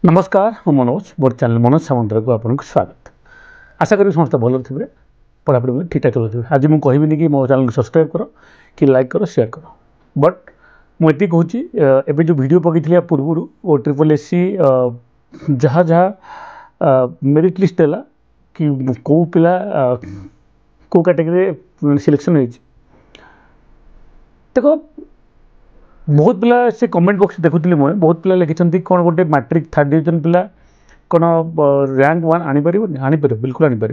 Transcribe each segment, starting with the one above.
नमस्कार मु मनोज मोर चैनल मनोज सामंतर को आपको स्वागत। आशा करी समस्त भल थे पढ़ापढ़ी में ठीक ठाक चलुवे। आज मुझे कहबिनी कि मो चैनल को सब्सक्राइब कर कि लाइक कर शेयर कर बट मुझे कहूँ एवं जो वीडियो पकई पूर्व ओ ट्रिपल एससी जहाँ जहाँ मेरिट लिस्ट है कि कौ पिला कौ कैटेगरी सिलेक्शन हो देखो बहुत पिला से कमेंट बॉक्स देखुली मुझे बहुत पिला लिखिं कौन गोटे मैट्रिक थर्ड डिवीजन पिला कौन रैंक 1 आनीपर आनीपर बिल्कुल आनीपर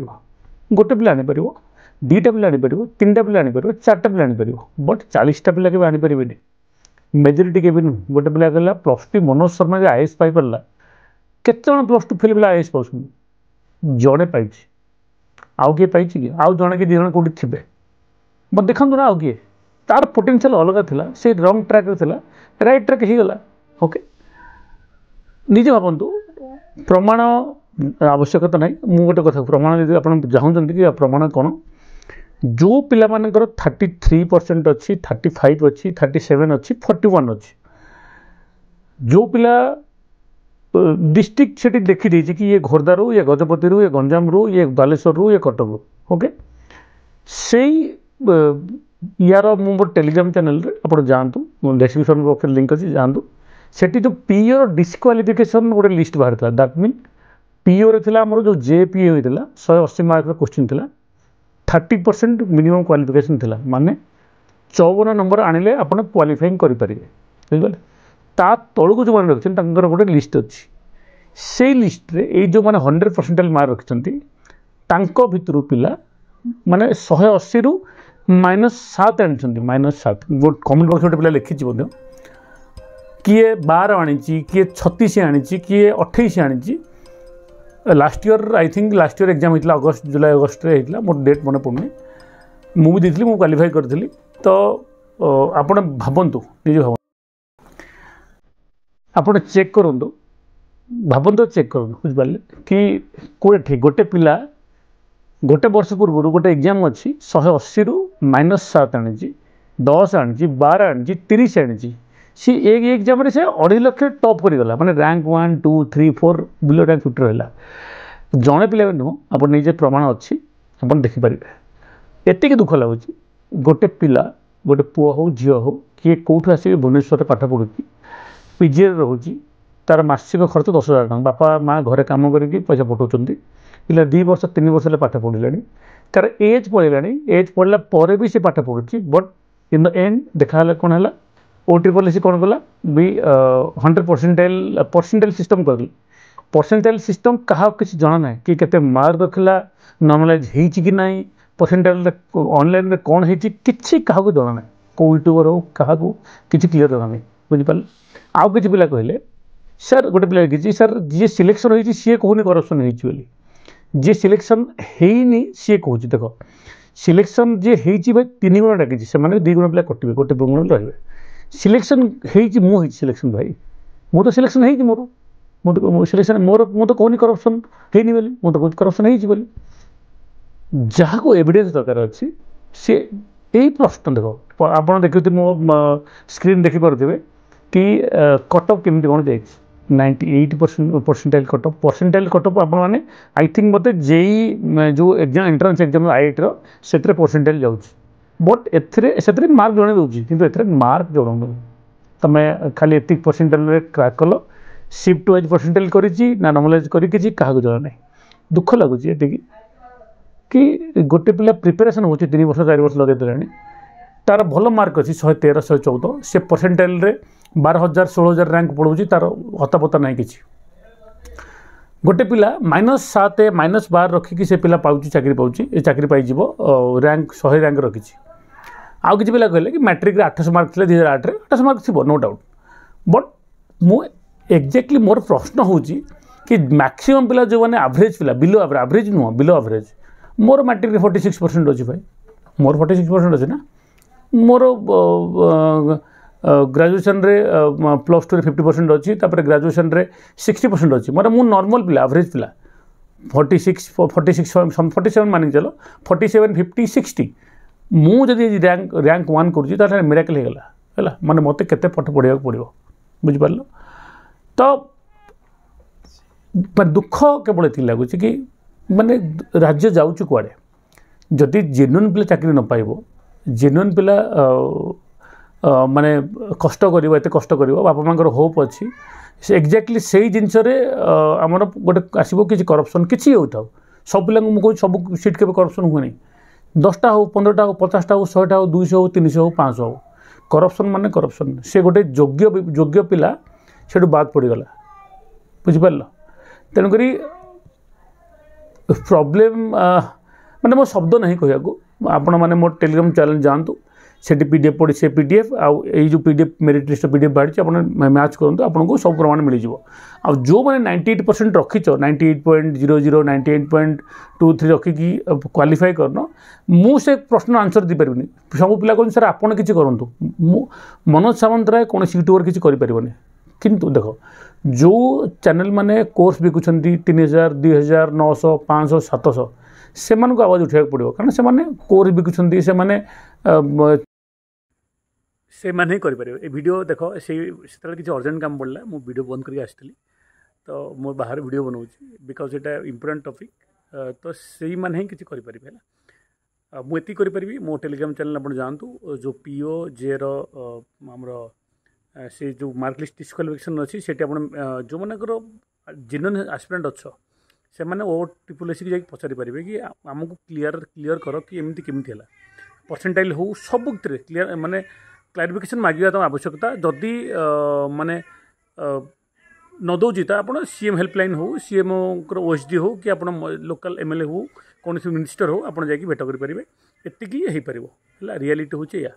गोटे पिला आनीपर दीटा पिला आनीपर तीन पिला आनीपर चार्टा पिला आनीपर बट 40टा पिला के आनीपर मेजोरिटी के गोटे पिला कहला +2 मनोज शर्मा जो आईएएस पाई पारा केत +2 फेल पिला आईएएस पाँच जड़े पाई आउ किए पाई कि आउ जड़े कि दिज कौटी थे बट देखु ना आउ किए तार पोटेंशियल अलग थिला से रंग ट्रैक थिला राइट ट्रैक ही गला ओके निजे भावतु प्रमाण आवश्यकता ना मु गोटे कथा प्रमाण यदि आप चाहते कि प्रमाण कौन जो पिला मानकर 33% अच्छी 35 अच्छी 37 अच्छी 41 अच्छी जो पिला डिस्ट्रिक्ट से देखी देछि कि ये खोर्धा रू ये गजपति रू ये गंजाम रू ये बालेश्वर रू ये कटक रू ओके से यार मो टेलीग्राम चैनल आप जातु डिस्क्रिप्शन बॉक्स लिंक अच्छी जातु से जो पीओ डिस्क्वालिफिकेशन गोटे लिस्ट बाहर था दैट मीन पीओ रे थिला हमर जो जेपीए होता 180 मार्क क्वेश्चन थिला 30% मिनिमम क्वालिफिकेशन थिला माने 54 नंबर आनिले आपण क्वालिफाइंग करि परिबे बुझले ता तळको जो माने रखछन तंगर गोटे लिस्ट अछि से लिस्ट रे ए जो माने 100% मार्क रखछंती तांको भितरु पिला माने 180 रु -7 आनी -7 गोटे कमेंट बॉक्स गोटे पिला लिखी किए 12 आनी किए 36 आनी किए 28 आनी last year I think last year exam होता अगस्त जुलाई अगस्त होता मोर डेट मन पड़े मुझे देती मुझे क्वालिफाई करी तो आपण भावतु निजे भाव आप चेक करूँ भावतु चेक करूँ बुझिपारे कि कौटे गोटे पिला गोटे वर्ष पूर्व गोटे एग्जाम अच्छी 180 रु -7 आनी 10 आनी 12 आनी 30 आनी सी एक एग्जाम से 2.5 लाख टॉप करगला माने रैंक 1 2 3 4 बिलो रैंक 50 रहा जड़े पिला नुह आप निजे प्रमाण अच्छी आप देखिपारे एति दुख लगुच गोटे पिला गोटे पुओ हो झी हो किए कौटू आसिक भुवनेश्वर पाठ पढ़ुची पीजी रोचे तार मासिक खर्च 10,000 टका बापा माँ घरे कम करके पैसा पठाऊँ पिला 2 वर्ष 3 वर्ष पाठ पढ़ला तार एज पड़ेगा एज पढ़ला पर भी से पाठ पढ़ुची बट इन द एंड देखा कौन है ओ ट्रिपल एससी कौन कला भी 100 परसेंटाइल सिस्टम कर परसेंटाइल सिस्टम क्या किसी जना ना कि केते मार्क रखला नॉर्मलाइज होती कि ना परसेंटाइल ऑनलाइन में कौन होती किसी क्या जना ना कौ यूट्यूबर हो क्या किसी क्लीयर जना नहीं बुझिपारे आउ किसी पिला कहले सर गोटे पिला लिखी सर जी सिलेक्शन होती सी कहूनी करप्शन होती जी सिलेक्शन है सी कहूँ देख सिलेक्शन जी होती भाई 3 गुण डाकी से 2 गुण पिला कटे गोटे गुण रे सिलेक्शन हो सिलेक्शन भाई मो तो सिलेक्शन है मोर मो सिलेक्शन मोर मु तो कहूनी करप्शन है बोली मु तो करप्शन है जहाँ को एविडेंस दरकार अच्छी सी यही प्रश्न देख आप देखते मो स्क्रीन देखिपे कि कटअफ केमती कौन जाए 98% परसेंटाइल कटअफ आप आई थिंक मत जेई जो एग्जाम एंट्रेंस एग्जाम आईआईटी से परसेंटाइल जाऊँ बट ए मार्क जन दूसरी कि मार्क जन तुम खाली एति परसेंटाइल क्रैक कल शिफ्ट वाइज परसेंटाइल करी ना नॉर्मलाइज करी क्या जना ना दुख लगुच ये कि गोटे पिला प्रिपेरेसन हो 3 वर्ष 4 वर्ष लगे देलानी तार भल मार्क अच्छी 113 114 से परसेंटाइल 12,000 16,000 रैंक पड़ोची तार हतापता ना कि गोटे पिला -7 -12 रखिकी से पिला पाउची चाकरी पाउची ए चाकरी पाई जीवो रैंक 100 रैंक रखी आउ किसी पिला कहले कि मैट्रिक 800 मार्क थे 2008 रे 800 मार्क थी नो डाउट बट मु एक्जाक्टली मोर प्रश्न हूँ कि मैक्सिमम पिला जो मैंने एवरेज पिला बिलो एवरेज नुह बिलो एवरेज मोर मैट्रिक 46% अच्छी भाई मोर 46% अच्छे ना मोर ग्रेजुएशन रे +2 50% अच्छी ग्रेजुएशन रे 60% अच्छी मतलब मु नॉर्मल पिला एवरेज पिला 47 मानिक चलो 47 50 60 मुझे रैंक 1 कर मिराकल होगला है माने मत केते पाठ पढ़ा पड़ो बुझिपार तो दुख केवल ये लगुच कि माने राज्य जाऊँ कुआड़े जदि जेन्युइन पिला चाकरी न पाइब जेन्युइन पिला माने कष्ट कर कष्ट कर बापा माँ होप अच्छी से एक्जाक्टली से जिनस आमर गोटे आसो कि करप्शन किसी होता सब पिला मुझे सब सीट के करप्शन हुए 10टा हो 15टा हो 50टा हो 100टा हो 200 हो 300 हो 500 हो करप्शन माने करप्शन से गोटे योग्य पिला से बाद पड़गला बुझिपार तेणुक प्रोब्लेम माने मो शब्द नहीं कहूँ आपण मैंने मोर टेलीग्राम चैनल जातु से पीडीएफ पढ़ी से पीडीएफ आउ जो पीडीएफ मेरिट लिस्ट पीडीएफ बाहरी आप मैच करूँ आपको सब प्रमाण मिल जाव जो मैंने 98% रखीच 98.00 98.23 रखिकी क्वालिफाई करन मुझे प्रश्न आंसर दी पारिनी सब पिला कहते सर आपड़ किसी करूँ मनोज सामंतराय कौन यूट्यूबर किसी करें किंतु देख जो चैनल माने कोर्स बिकुंट 3000 2000 900 500 700 से आवाज उठा पड़ो कारण से कोर्स बिकुंट से माने ही करें ये वीडियो देख से किसी अर्जेंट काम पड़ा मु वीडियो बंद करके आसती तो मो बाहर वीडियो बनाऊँगी बिकज ये इंपोर्टेंट टॉपिक तो से मैंने ही किसी करें मुझे करी मो टेलीग्राम चैनल आप जातु जो पीओ जे रमर से जो मार्क लिस्ट डिस्क्वालिफिकेशन अच्छी से जो मनकर जेन्युइन एस्पिरेंट अच्छ से मैंने ओ ट्रिपल एस की पचारि पारे कि आमको क्लीयर कर कि एमती केमती है परसेंटाइल हो सब क्लीयर माने क्लारिफिकेशन मांगा तुम आवश्यकता जदि माने न दौजी तो आप सीएम हेल्पलाइन हो सीएम ओएसडी हो कि आप लोकल एमएलए हो कौन मिनिस्टर हो आप जाकि भेट करेंगे एतिकी हो पार रियलिटी हूँ या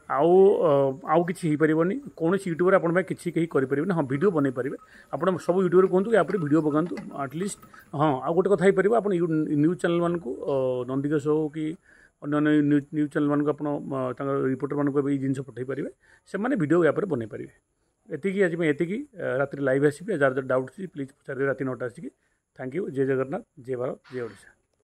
आउ किसी हो पारनि कौन यूट्यूबर आप किसी कहीं करें हाँ वीडियो बन पारे आप सब यूट्यूबर कहतु या वीडियो पकातु आटलिस्ट हाँ आउ गोटे कथा हो आप न्यूज चैनल मानक नंदिकेश हो कि अन्य न्यूज चैनल मानक आप रिपोर्टर मानक ये जिन पठे पारे से मैंने वीडियो या बन पारे एतिकी आज एतिकी रात लाइव आसपि जार डाउट प्लीज पचारे रात 9टा आसिक थैंक यू जय जगन्नाथ जय भारत जय ओडिशा।